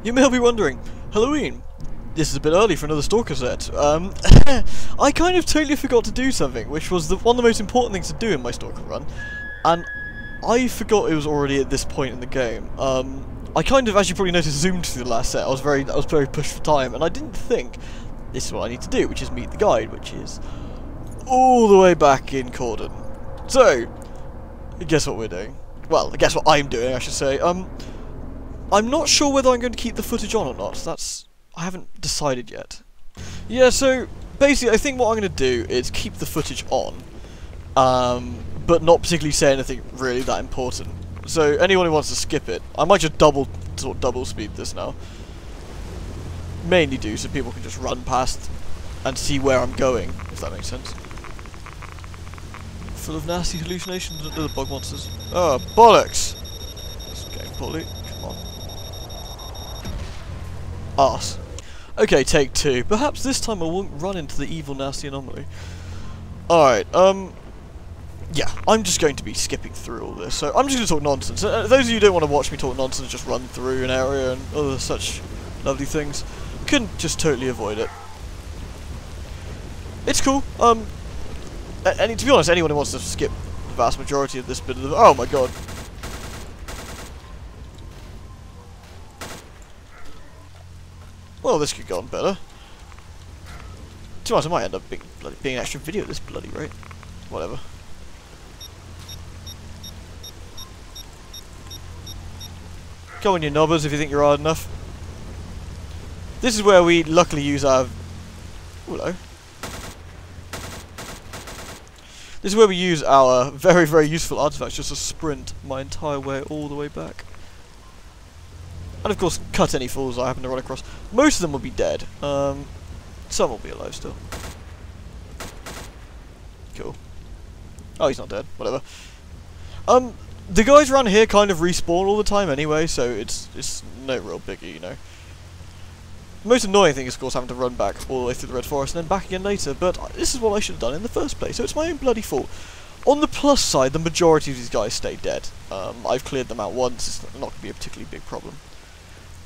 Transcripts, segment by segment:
You may be wondering, Helloween, this is a bit early for another S.T.A.L.K.E.R set. I kind of totally forgot to do something, which was one of the most important things to do in my S.T.A.L.K.E.R run, and I forgot it was already at this point in the game. I kind of, as you probably noticed, zoomed through the last set. I was very pushed for time, and I didn't think this is what I need to do, which is meet the guide, which is all the way back in Cordon. So, guess what we're doing? Well, guess what I'm doing, I should say. I'm not sure whether I'm going to keep the footage on or not. I haven't decided yet. Yeah, so basically I think what I'm going to do is keep the footage on, but not particularly say anything really that important. So anyone who wants to skip it, I might just double speed this now. Mainly do so people can just run past and see where I'm going, if that makes sense. Full of nasty hallucinations and other bug monsters. Oh, bollocks! This game, Polly. Come on. Arse. Okay, take two. Perhaps this time I won't run into the evil, nasty anomaly. Alright, yeah, I'm just going to be skipping through all this, so I'm just going to talk nonsense. Those of you who don't want to watch me talk nonsense, just run through an area and other such lovely things, can just totally avoid it. It's cool. To be honest, anyone who wants to skip the vast majority of this bit of the... Oh my god. Well, this could go on better. To be honest, I might end up being an extra video at this bloody rate. Whatever. Go on, you knobbers, if you think you're hard enough. This is where we luckily use our... Hello. This is where we use our very, very useful artifacts just to sprint my entire way all the way back. And of course, cut any fools I happen to run across. Most of them will be dead. Some will be alive still. Cool. Oh, he's not dead. Whatever. The guys around here kind of respawn all the time anyway, so it's no real biggie, you know. The most annoying thing is, of course, having to run back all the way through the Red Forest and then back again later, but this is what I should have done in the first place, so it's my own bloody fault. On the plus side, the majority of these guys stay dead. I've cleared them out once, it's not going to be a particularly big problem.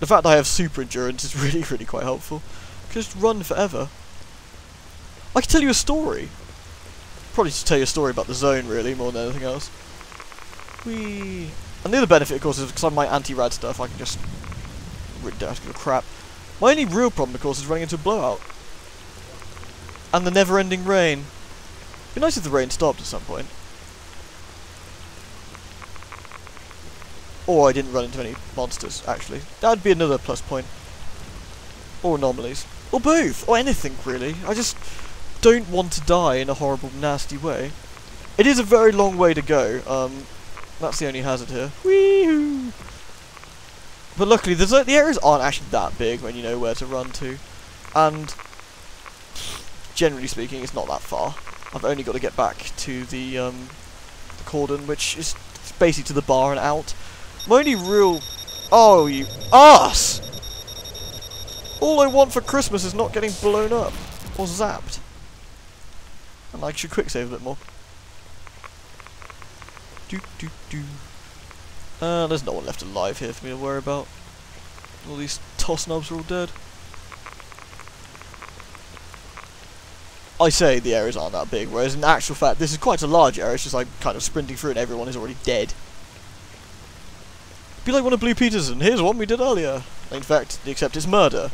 The fact that I have super endurance is really, really quite helpful. Just run forever. I can tell you a story. Probably just tell you a story about the zone, really, more than anything else. Whee! And the other benefit, of course, is because I'm my anti-rad stuff, I can just... really don't have to give a crap. My only real problem, of course, is running into a blowout. And the never-ending rain. It'd be nice if the rain stopped at some point. Or I didn't run into any monsters, actually. That'd be another plus point. Or anomalies. Or both. Or anything, really. I just don't want to die in a horrible, nasty way. It is a very long way to go. That's the only hazard here. Whee-hoo! But luckily, the areas aren't actually that big when you know where to run to. And, generally speaking, it's not that far. I've only got to get back to the Cordon, which is basically to the bar and out. My only real... Oh, you arse! All I want for Christmas is not getting blown up. Or zapped. And I should quick save a bit more. There's no one left alive here for me to worry about. All these toss knobs are all dead. I say the areas aren't that big, whereas in actual fact this is quite a large area, it's just like kind of sprinting through and everyone is already dead. Be like one of Blue Peterson, here's one we did earlier. In fact, except it's murder.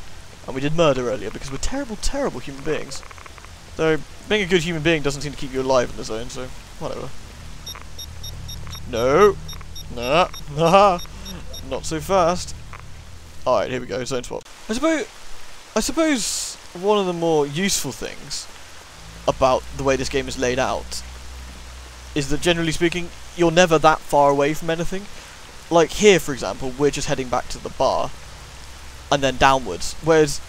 And we did murder earlier because we're terrible, terrible human beings. Though, being a good human being doesn't seem to keep you alive in the zone, so whatever. No! Nah, nah, not so fast. Alright, here we go, zone swap. I suppose one of the more useful things about the way this game is laid out is that, generally speaking, you're never that far away from anything. Like here, for example, we're just heading back to the bar and then downwards, whereas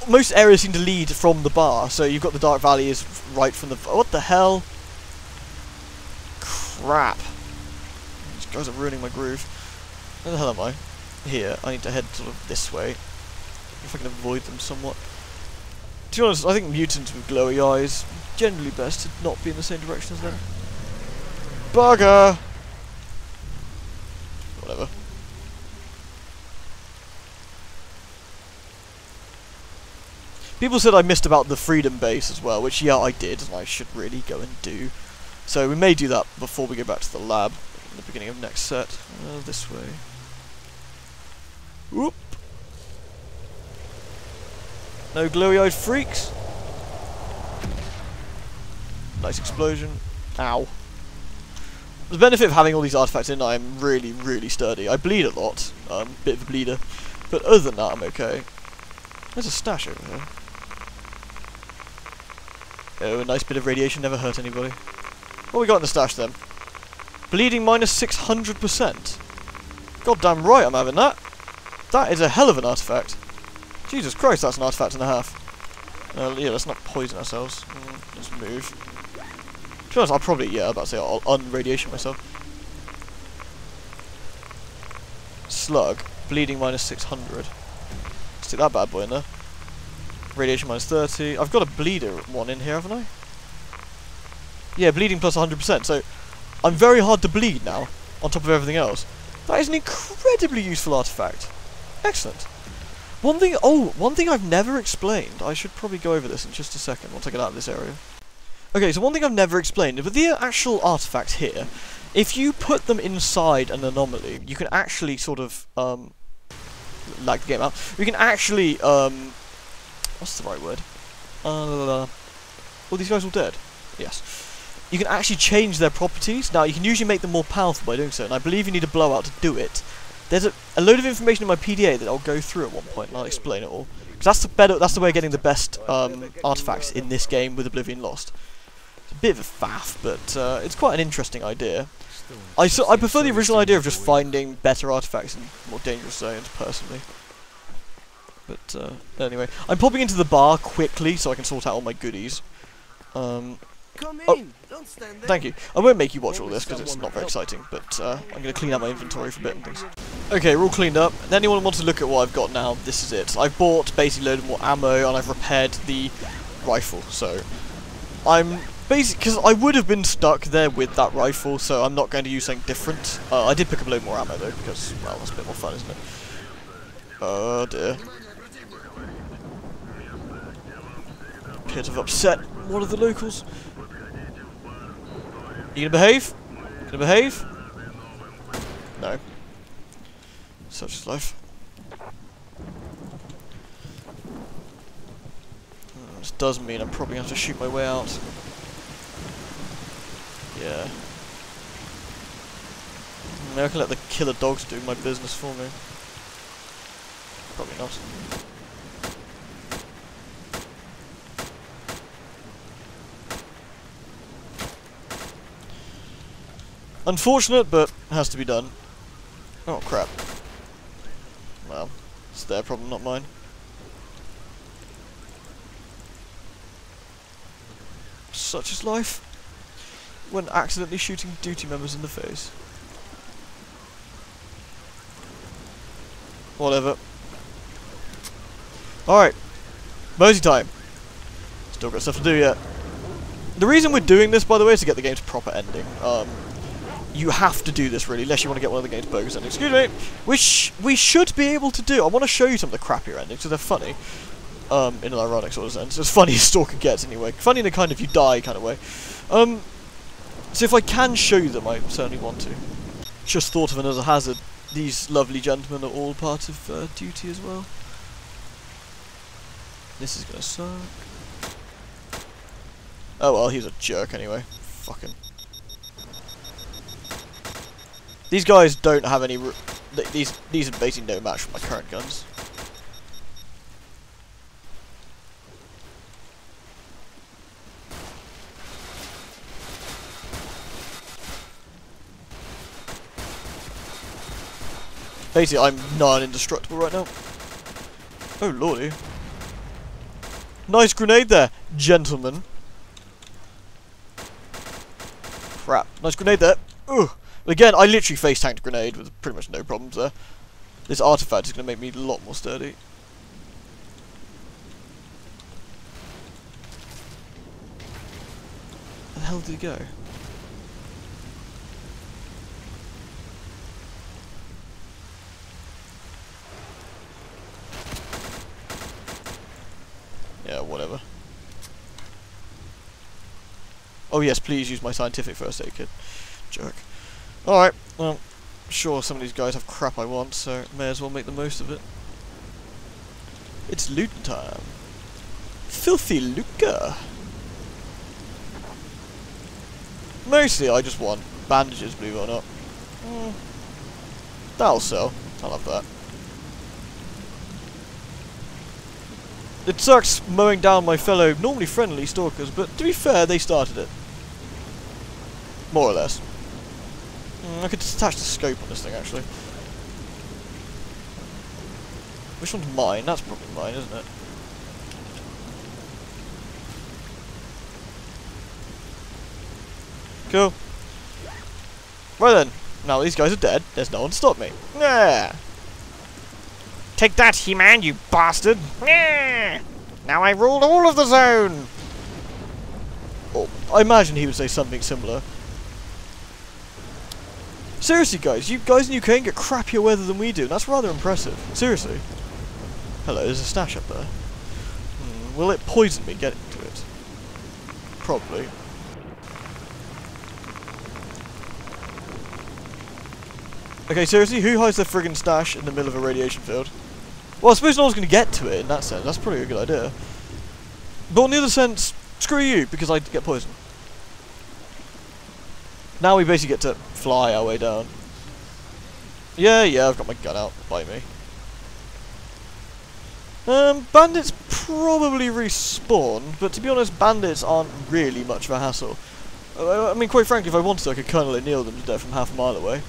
most areas seem to lead from the bar. So you've got the Dark Valley is right from the... What the hell? Crap. These guys are ruining my groove. Where the hell am I? Here. I need to head sort of this way. If I can avoid them somewhat. To be honest, I think mutants with glowy eyes generally best to not be in the same direction as them. Bugger! Whatever. People said I missed about the Freedom Base as well, which, yeah, I did, and I should really go and do. So we may do that before we go back to the lab, in the beginning of next set. This way. Whoop! No glowy-eyed freaks! Nice explosion. Ow. The benefit of having all these artifacts in, I am really, really sturdy. I bleed a lot, bit of a bleeder, but other than that, I'm okay. There's a stash over here. Oh, a nice bit of radiation never hurt anybody. What we got in the stash then? Bleeding minus 600%. Goddamn right I'm having that. That is a hell of an artifact. Jesus Christ, that's an artifact and a half. Yeah, let's not poison ourselves. Let's move. To be honest, I'll probably, yeah, I'm about to say I'll unradiation myself. Slug. Bleeding minus 600. Stick that bad boy in there. Radiation minus 30. I've got a bleeder one in here, haven't I? Yeah, bleeding plus 100%. So I'm very hard to bleed now, on top of everything else. That is an incredibly useful artifact. Excellent. One thing I've never explained. I should probably go over this in just a second once I get out of this area. Okay, so one thing I've never explained, with the actual artifacts here, if you put them inside an anomaly, you can actually sort of, lag the game out, you can actually, what's the right word? Oh, these guys all dead? Yes. You can actually change their properties. Now, you can usually make them more powerful by doing so, and I believe you need a blowout to do it. There's a load of information in my PDA that I'll go through at one point, and I'll explain it all. Because that's the way of getting the best artifacts in this game with Oblivion Lost. It's a bit of a faff, but it's quite an interesting idea. I prefer the original idea of just finding better artifacts in more dangerous zones, personally. But anyway, I'm popping into the bar quickly so I can sort out all my goodies. Come in. Don't stand there. Thank you. I won't make you watch all this because it's not very exciting, but I'm going to clean out my inventory for a bit and things. Okay, we're all cleaned up. And anyone who wants to look at what I've got now, this is it. I've bought basically a load of more ammo and I've repaired the rifle, so I'm basically, because I would have been stuck there with that rifle, so I'm not going to use something different. I did pick up a load more ammo though, because, well, that's a bit more fun, isn't it? Oh dear. Appear to have upset one of the locals. You gonna behave? Gonna behave? No. Such is life. This does mean I'm probably gonna have to shoot my way out. Yeah. Maybe I can let the killer dogs do my business for me. Probably not. Unfortunate, but has to be done. Oh crap. Well, it's their problem, not mine. Such is life. When accidentally shooting duty members in the face. Whatever. Alright. Mosey time. Still got stuff to do yet. The reason we're doing this, by the way, is to get the game's proper ending. You have to do this, really, unless you want to get one of the game's bogus endings. Excuse me! Which we should be able to do. I want to show you some of the crappier endings, because they're funny. In an ironic sort of sense. As funny as S.T.A.L.K.E.R gets, anyway. Funny in a kind of you die kind of way. So if I can show you them, I certainly want to. Just thought of another hazard. These lovely gentlemen are all part of duty as well. This is gonna suck. Oh well, he's a jerk anyway. Fuck him. These guys don't have any. These are basically no match for my current guns. Basically, I'm non-indestructible right now. Oh lordy! Nice grenade there, gentlemen. Crap! Nice grenade there. Ugh. Again, I literally face-tanked a grenade with pretty much no problems there. This artifact is going to make me a lot more sturdy. Where the hell did he go? Yeah, whatever. Oh yes, please use my scientific first aid kit. Jerk. Alright, well, sure some of these guys have crap I want, so may as well make the most of it. It's loot time. Filthy lucre. Mostly I just want bandages, believe it or not. That'll sell. I'll have that. It sucks mowing down my fellow, normally friendly stalkers, but to be fair, they started it. More or less. I could detach the scope on this thing, actually. Which one's mine? That's probably mine, isn't it? Cool. Right then. Now these guys are dead. There's no one to stop me. Yeah. Take that, He-Man, you bastard! Yeah. Now I ruled all of the zone! Oh, I imagine he would say something similar. Seriously, guys, you guys in Ukraine get crappier weather than we do, and that's rather impressive. Seriously. Hello, there's a stash up there. Will it poison me getting to it? Probably. Okay, seriously, who hides their friggin' stash in the middle of a radiation field? Well, I suppose no one's going to get to it in that sense. That's probably a good idea. But on the other sense, screw you, because I get poisoned. Now we basically get to fly our way down. Yeah, I've got my gun out. Bite me. Bandits probably respawn, but to be honest, bandits aren't really much of a hassle. I mean, quite frankly, if I wanted to, I could Colonel O'Neill them to death from half a mile away.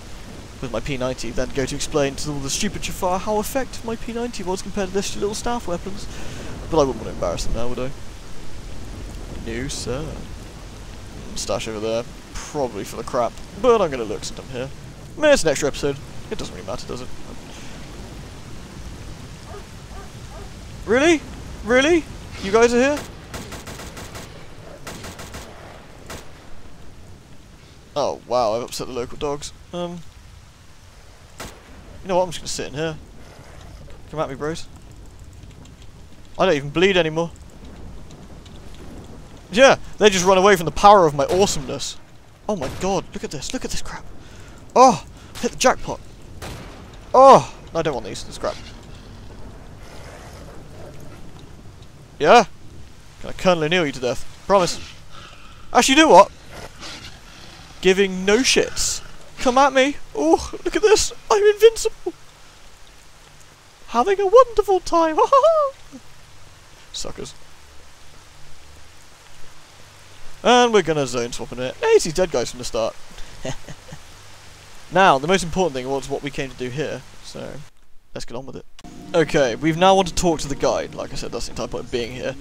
With my P90, then go to explain to all the stupid Jafar how effective my P90 was compared to their little staff weapons. But I wouldn't want to embarrass them now, would I? No, sir. Stash over there. Probably for the crap. But I'm going to look since I'm here. I mean, it's an extra episode. It doesn't really matter, does it? Really? Really? You guys are here? Oh, wow, I've upset the local dogs. You know what, I'm just going to sit in here. Come at me, bros. I don't even bleed anymore. Yeah, they just run away from the power of my awesomeness. Oh my god, look at this crap. Oh, hit the jackpot. Oh, no, I don't want these, this crap. Yeah? Can I Colonel O'Neill you to death? Promise. Actually, you know what? Giving no shits. Come at me. Oh, look at this. I'm invincible. Having a wonderful time. Suckers. And we're gonna zone swap in it. Hey, it's these dead guys from the start. Now, the most important thing was what we came to do here. So, let's get on with it. Okay, we've now want to talk to the guide. Like I said, that's the entire point of being here.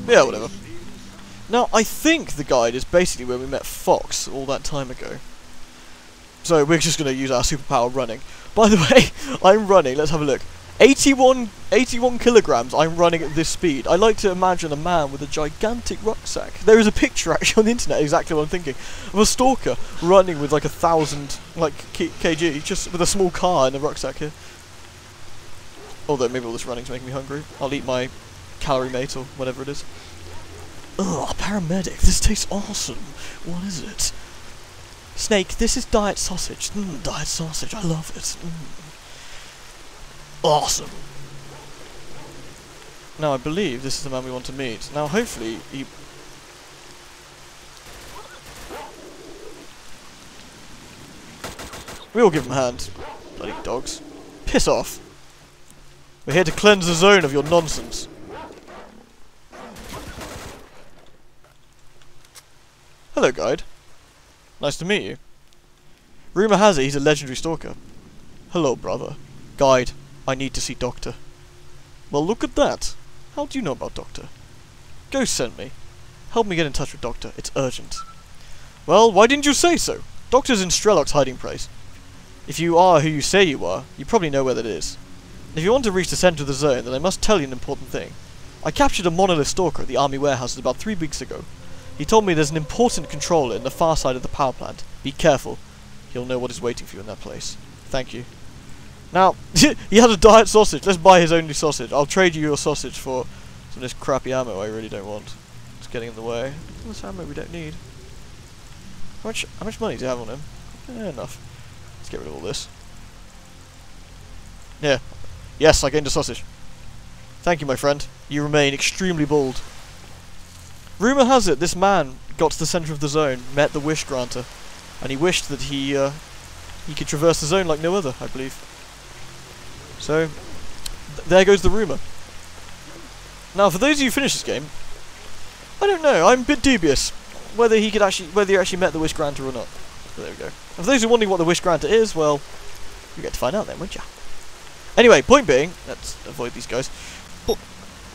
Yeah, whatever. Now, I think the guide is basically where we met Fox all that time ago. So, we're just going to use our superpower running. By the way, I'm running, let's have a look. 81 kilograms I'm running at this speed. I like to imagine a man with a gigantic rucksack. There is a picture actually on the internet, exactly what I'm thinking, of a stalker running with like 1,000 kg, just with a small car and a rucksack here. Although maybe all this running's making me hungry. I'll eat my calorie mate or whatever it is. Ugh, paramedic, this tastes awesome. What is it? Snake, this is diet sausage. Diet sausage, I love it. Awesome. Now I believe this is the man we want to meet. Now hopefully he... We all give him a hand. Bloody dogs. Piss off. We're here to cleanse the zone of your nonsense. Hello, guide. Nice to meet you. Rumour has it he's a legendary stalker. Hello, brother. Guide, I need to see Doctor. Well, look at that. How do you know about Doctor? Ghost sent me. Help me get in touch with Doctor. It's urgent. Well, why didn't you say so? Doctor's in S.T.A.L.K.E.R's hiding place. If you are who you say you are, you probably know where that is. If you want to reach the centre of the zone, then I must tell you an important thing. I captured a monolith stalker at the army warehouses about 3 weeks ago. He told me there's an important controller in the far side of the power plant. Be careful. he'll know what is waiting for you in that place. Thank you. Now, he had a diet sausage. Let's buy his only sausage. I'll trade you your sausage for some of this crappy ammo I really don't want. It's getting in the way. This ammo we don't need. How much money do you have on him? Enough. Let's get rid of all this. Yeah. Yes, I gained a sausage. Thank you, my friend. You remain extremely bold. Rumour has it this man got to the centre of the zone, met the wish granter, and he wished that he could traverse the zone like no other, I believe. So, there goes the rumour. Now, for those of you who finish this game, I don't know. I'm a bit dubious whether he actually met the wish granter or not. But there we go. And for those who are wondering what the wish granter is, well, you get to find out then, won't ya? Anyway, point being, let's avoid these guys.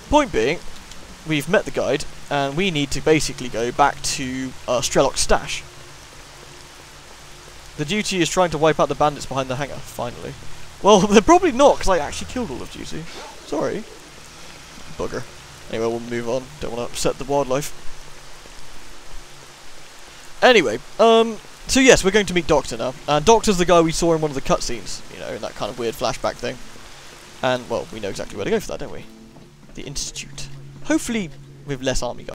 Point being, we've met the guide, and we need to basically go back to S.T.A.L.K.E.R stash. The duty is trying to wipe out the bandits behind the hangar, finally. Well, they're probably not, because I actually killed all of duty. Sorry. Bugger. Anyway, we'll move on. Don't want to upset the wildlife. Anyway, so yes, we're going to meet Doctor now. And Doctor's the guy we saw in one of the cutscenes, you know, in that kind of weird flashback thing. And, well, we know exactly where to go for that, don't we? The Institute. Hopefully with less army guys.